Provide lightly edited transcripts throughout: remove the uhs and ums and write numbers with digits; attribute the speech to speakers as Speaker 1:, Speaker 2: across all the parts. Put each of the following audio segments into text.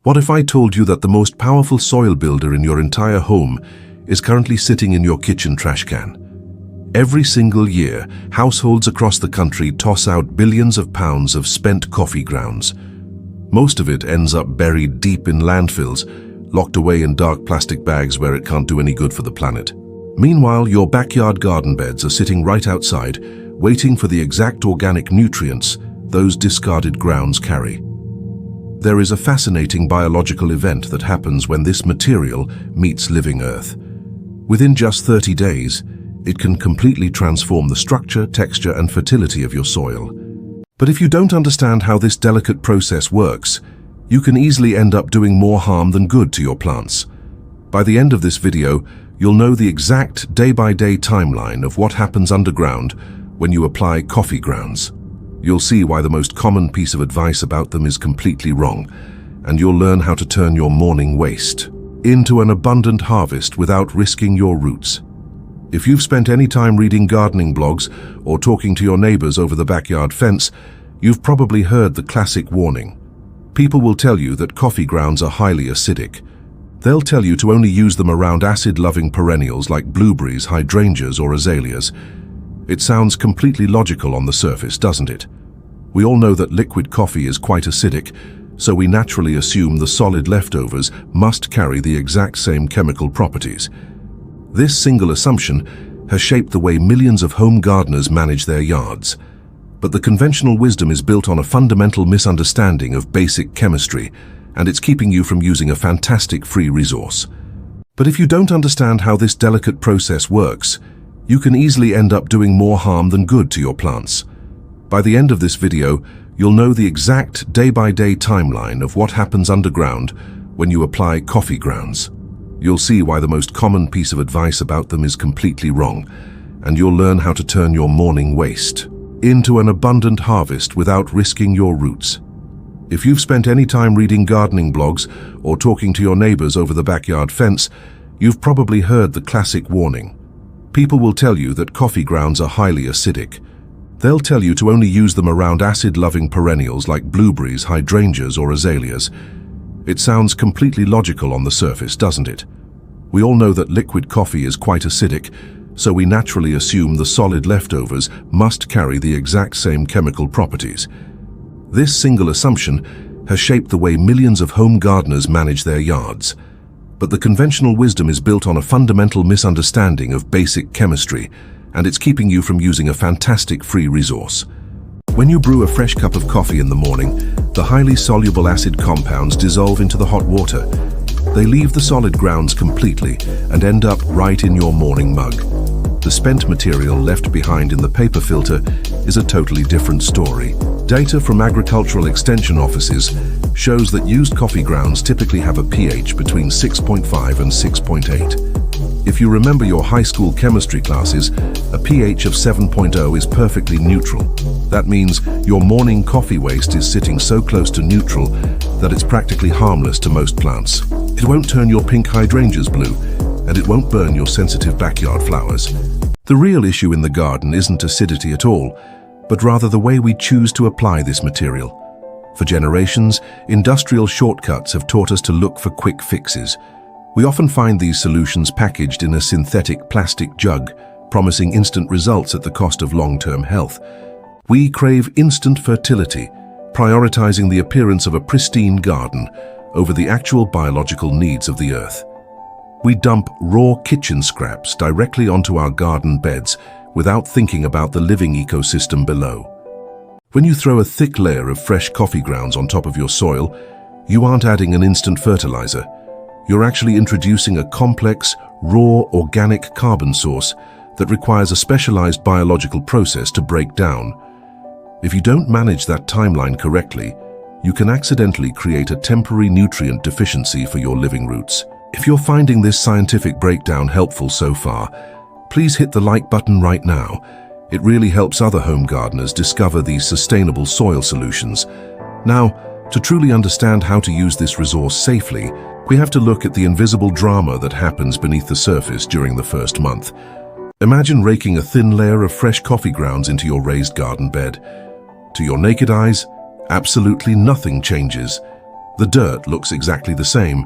Speaker 1: What if I told you that the most powerful soil builder in your entire home is currently sitting in your kitchen trash can? Every single year, households across the country toss out billions of pounds of spent coffee grounds. Most of it ends up buried deep in landfills, locked away in dark plastic bags where it can't do any good for the planet. Meanwhile, your backyard garden beds are sitting right outside, waiting for the exact organic nutrients those discarded grounds carry. There is a fascinating biological event that happens when this material meets living earth. Within just 30 days, it can completely transform the structure, texture, and fertility of your soil. But if you don't understand how this delicate process works, you can easily end up doing more harm than good to your plants. By the end of this video, you'll know the exact day-by-day timeline of what happens underground when you apply coffee grounds. You'll see why the most common piece of advice about them is completely wrong, and you'll learn how to turn your morning waste into an abundant harvest without risking your roots. If you've spent any time reading gardening blogs or talking to your neighbors over the backyard fence, you've probably heard the classic warning. People will tell you that coffee grounds are highly acidic. They'll tell you to only use them around acid-loving perennials like blueberries, hydrangeas, or azaleas. It sounds completely logical on the surface, doesn't it? We all know that liquid coffee is quite acidic, so we naturally assume the solid leftovers must carry the exact same chemical properties. This single assumption has shaped the way millions of home gardeners manage their yards. But the conventional wisdom is built on a fundamental misunderstanding of basic chemistry, and it's keeping you from using a fantastic free resource. But if you don't understand how this delicate process works, you can easily end up doing more harm than good to your plants. By the end of this video, you'll know the exact day-by-day timeline of what happens underground when you apply coffee grounds. You'll see why the most common piece of advice about them is completely wrong, and you'll learn how to turn your morning waste into an abundant harvest without risking your roots. If you've spent any time reading gardening blogs or talking to your neighbors over the backyard fence, you've probably heard the classic warning. People will tell you that coffee grounds are highly acidic. They'll tell you to only use them around acid-loving perennials like blueberries, hydrangeas, or azaleas. It sounds completely logical on the surface, doesn't it? We all know that liquid coffee is quite acidic, so we naturally assume the solid leftovers must carry the exact same chemical properties. This single assumption has shaped the way millions of home gardeners manage their yards. But the conventional wisdom is built on a fundamental misunderstanding of basic chemistry, and it's keeping you from using a fantastic free resource. When you brew a fresh cup of coffee in the morning, the highly soluble acid compounds dissolve into the hot water. They leave the solid grounds completely and end up right in your morning mug. The spent material left behind in the paper filter is a totally different story. Data from agricultural extension offices shows that used coffee grounds typically have a pH between 6.5 and 6.8. If you remember your high school chemistry classes, a pH of 7.0 is perfectly neutral. That means your morning coffee waste is sitting so close to neutral that it's practically harmless to most plants. It won't turn your pink hydrangeas blue, and it won't burn your sensitive backyard flowers. The real issue in the garden isn't acidity at all, but rather the way we choose to apply this material. For generations, industrial shortcuts have taught us to look for quick fixes. We often find these solutions packaged in a synthetic plastic jug, promising instant results at the cost of long-term health. We crave instant fertility, prioritizing the appearance of a pristine garden over the actual biological needs of the earth. We dump raw kitchen scraps directly onto our garden beds without thinking about the living ecosystem below. When you throw a thick layer of fresh coffee grounds on top of your soil, you aren't adding an instant fertilizer. You're actually introducing a complex, raw, organic carbon source that requires a specialized biological process to break down. If you don't manage that timeline correctly, you can accidentally create a temporary nutrient deficiency for your living roots. If you're finding this scientific breakdown helpful so far, please hit the like button right now. It really helps other home gardeners discover these sustainable soil solutions. Now, to truly understand how to use this resource safely, we have to look at the invisible drama that happens beneath the surface during the first month. Imagine raking a thin layer of fresh coffee grounds into your raised garden bed. To your naked eyes, absolutely nothing changes. The dirt looks exactly the same,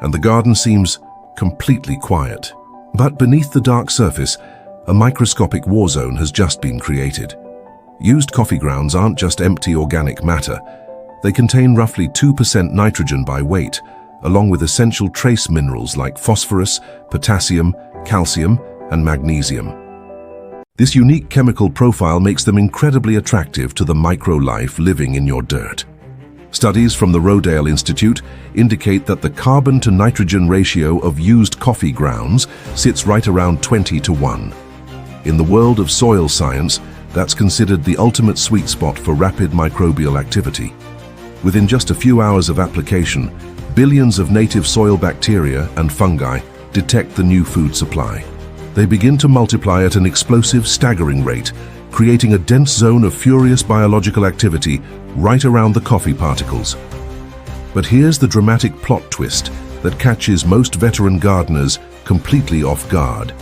Speaker 1: and the garden seems completely quiet. But beneath the dark surface, a microscopic war zone has just been created. Used coffee grounds aren't just empty organic matter. They contain roughly 2% nitrogen by weight, along with essential trace minerals like phosphorus, potassium, calcium, and magnesium. This unique chemical profile makes them incredibly attractive to the micro-life living in your dirt. Studies from the Rodale Institute indicate that the carbon-to-nitrogen ratio of used coffee grounds sits right around 20:1. In the world of soil science, that's considered the ultimate sweet spot for rapid microbial activity. Within just a few hours of application, billions of native soil bacteria and fungi detect the new food supply. They begin to multiply at an explosive, staggering rate, creating a dense zone of furious biological activity right around the coffee particles. But here's the dramatic plot twist that catches most veteran gardeners completely off guard.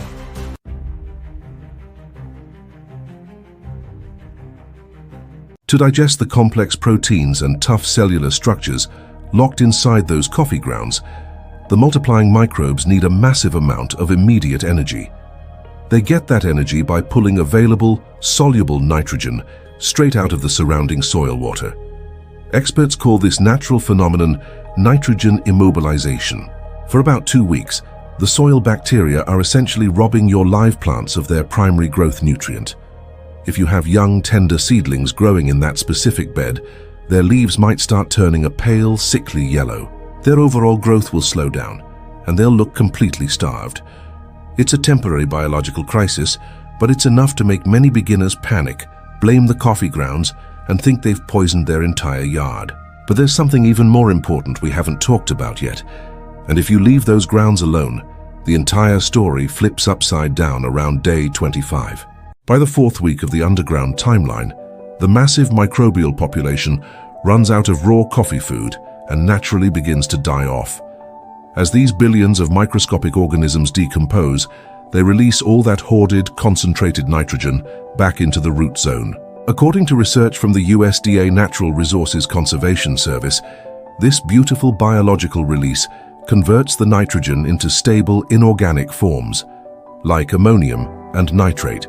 Speaker 1: To digest the complex proteins and tough cellular structures locked inside those coffee grounds, the multiplying microbes need a massive amount of immediate energy. They get that energy by pulling available, soluble nitrogen straight out of the surrounding soil water. Experts call this natural phenomenon nitrogen immobilization. For about 2 weeks, the soil bacteria are essentially robbing your live plants of their primary growth nutrient. If you have young, tender seedlings growing in that specific bed, their leaves might start turning a pale, sickly yellow. Their overall growth will slow down, and they'll look completely starved. It's a temporary biological crisis, but it's enough to make many beginners panic, blame the coffee grounds, and think they've poisoned their entire yard. But there's something even more important we haven't talked about yet. And if you leave those grounds alone, the entire story flips upside down around day 25. By the 4th week of the underground timeline, the massive microbial population runs out of raw coffee food and naturally begins to die off. As these billions of microscopic organisms decompose, they release all that hoarded, concentrated nitrogen back into the root zone. According to research from the USDA Natural Resources Conservation Service, this beautiful biological release converts the nitrogen into stable inorganic forms, like ammonium and nitrate.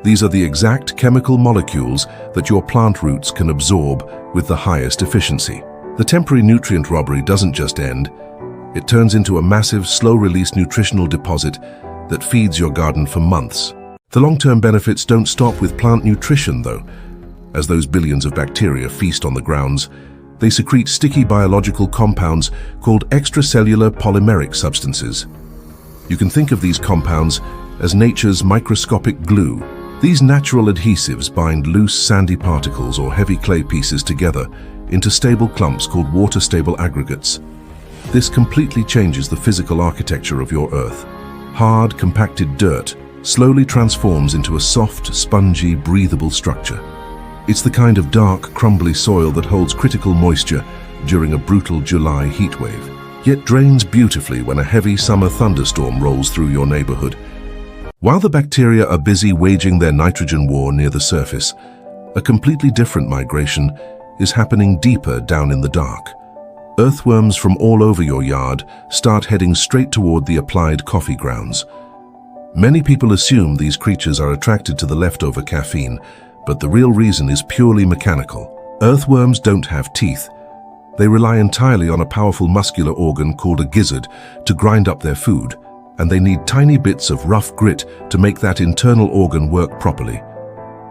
Speaker 1: These are the exact chemical molecules that your plant roots can absorb with the highest efficiency. The temporary nutrient robbery doesn't just end. It turns into a massive, slow-release nutritional deposit that feeds your garden for months. The long-term benefits don't stop with plant nutrition, though. As those billions of bacteria feast on the grounds, they secrete sticky biological compounds called extracellular polymeric substances. You can think of these compounds as nature's microscopic glue. These natural adhesives bind loose, sandy particles or heavy clay pieces together into stable clumps called water-stable aggregates. This completely changes the physical architecture of your earth. Hard, compacted dirt slowly transforms into a soft, spongy, breathable structure. It's the kind of dark, crumbly soil that holds critical moisture during a brutal July heatwave, yet drains beautifully when a heavy summer thunderstorm rolls through your neighborhood. While the bacteria are busy waging their nitrogen war near the surface, a completely different migration is happening deeper down in the dark. Earthworms from all over your yard start heading straight toward the applied coffee grounds. Many people assume these creatures are attracted to the leftover caffeine, but the real reason is purely mechanical. Earthworms don't have teeth. They rely entirely on a powerful muscular organ called a gizzard to grind up their food, and they need tiny bits of rough grit to make that internal organ work properly.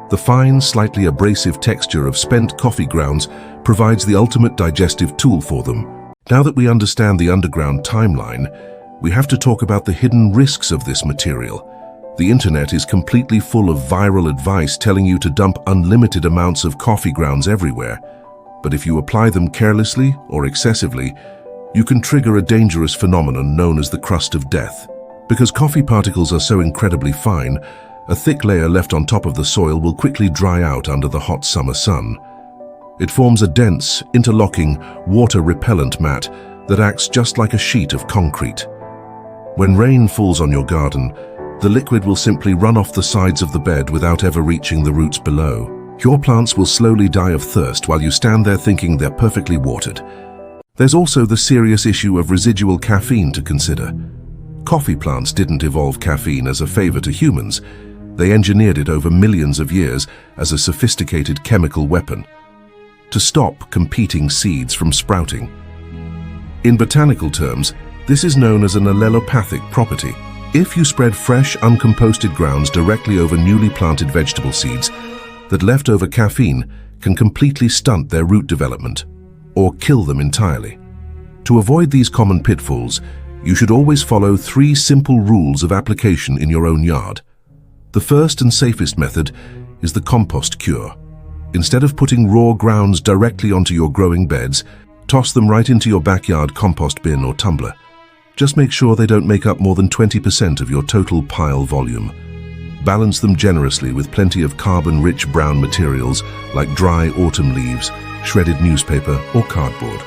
Speaker 1: The fine, slightly abrasive texture of spent coffee grounds provides the ultimate digestive tool for them. Now that we understand the underground timeline, we have to talk about the hidden risks of this material. The internet is completely full of viral advice telling you to dump unlimited amounts of coffee grounds everywhere. But if you apply them carelessly or excessively, you can trigger a dangerous phenomenon known as the crust of death. Because coffee particles are so incredibly fine, a thick layer left on top of the soil will quickly dry out under the hot summer sun. It forms a dense, interlocking, water-repellent mat that acts just like a sheet of concrete. When rain falls on your garden, the liquid will simply run off the sides of the bed without ever reaching the roots below. Your plants will slowly die of thirst while you stand there thinking they're perfectly watered. There's also the serious issue of residual caffeine to consider. Coffee plants didn't evolve caffeine as a favor to humans. They engineered it over millions of years as a sophisticated chemical weapon to stop competing seeds from sprouting. In botanical terms, this is known as an allelopathic property. If you spread fresh, uncomposted grounds directly over newly planted vegetable seeds, that leftover caffeine can completely stunt their root development or kill them entirely. To avoid these common pitfalls, you should always follow 3 simple rules of application in your own yard. The first and safest method is the compost cure. Instead of putting raw grounds directly onto your growing beds, toss them right into your backyard compost bin or tumbler. Just make sure they don't make up more than 20% of your total pile volume. Balance them generously with plenty of carbon-rich brown materials like dry autumn leaves, shredded newspaper, or cardboard.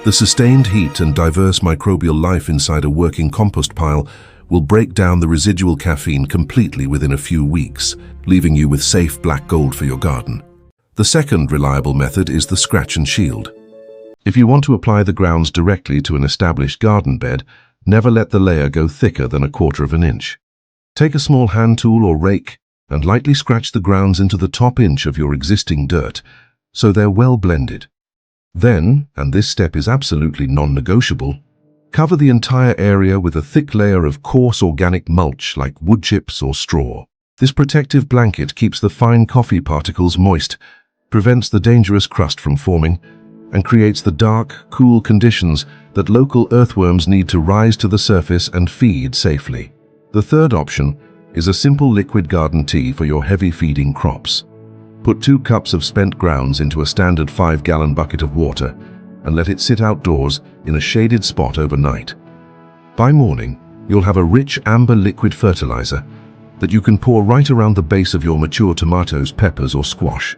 Speaker 1: The sustained heat and diverse microbial life inside a working compost pile will break down the residual caffeine completely within a few weeks, leaving you with safe black gold for your garden. The second reliable method is the scratch and shield. If you want to apply the grounds directly to an established garden bed, never let the layer go thicker than 1/4 of an inch. Take a small hand tool or rake and lightly scratch the grounds into the top inch of your existing dirt, so they're well blended. Then, and this step is absolutely non-negotiable, cover the entire area with a thick layer of coarse organic mulch like wood chips or straw. This protective blanket keeps the fine coffee particles moist, prevents the dangerous crust from forming, and creates the dark, cool conditions that local earthworms need to rise to the surface and feed safely. The third option is a simple liquid garden tea for your heavy-feeding crops. Put 2 cups of spent grounds into a standard 5-gallon bucket of water and let it sit outdoors in a shaded spot overnight. By morning, you'll have a rich amber liquid fertilizer that you can pour right around the base of your mature tomatoes, peppers, or squash.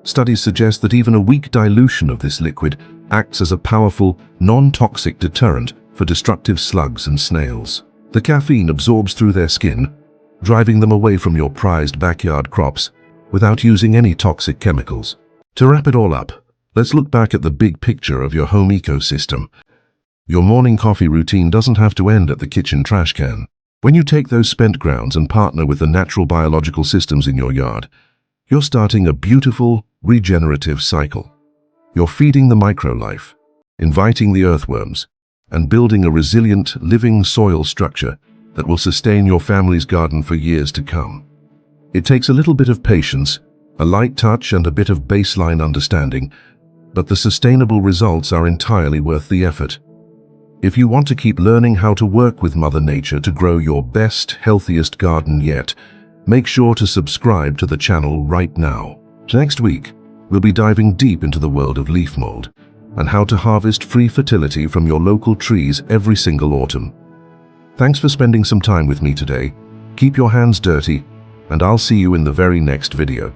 Speaker 1: Studies suggest that even a weak dilution of this liquid acts as a powerful, non-toxic deterrent for destructive slugs and snails. The caffeine absorbs through their skin, driving them away from your prized backyard crops without using any toxic chemicals. To wrap it all up, let's look back at the big picture of your home ecosystem. Your morning coffee routine doesn't have to end at the kitchen trash can. When you take those spent grounds and partner with the natural biological systems in your yard, you're starting a beautiful, regenerative cycle. You're feeding the microlife, inviting the earthworms, and building a resilient, living soil structure that will sustain your family's garden for years to come. It takes a little bit of patience, a light touch, and a bit of baseline understanding, but the sustainable results are entirely worth the effort. If you want to keep learning how to work with Mother Nature to grow your best, healthiest garden yet, make sure to subscribe to the channel right now. Next week, we'll be diving deep into the world of leaf mold and how to harvest free fertility from your local trees every single autumn. Thanks for spending some time with me today. Keep your hands dirty, and I'll see you in the very next video.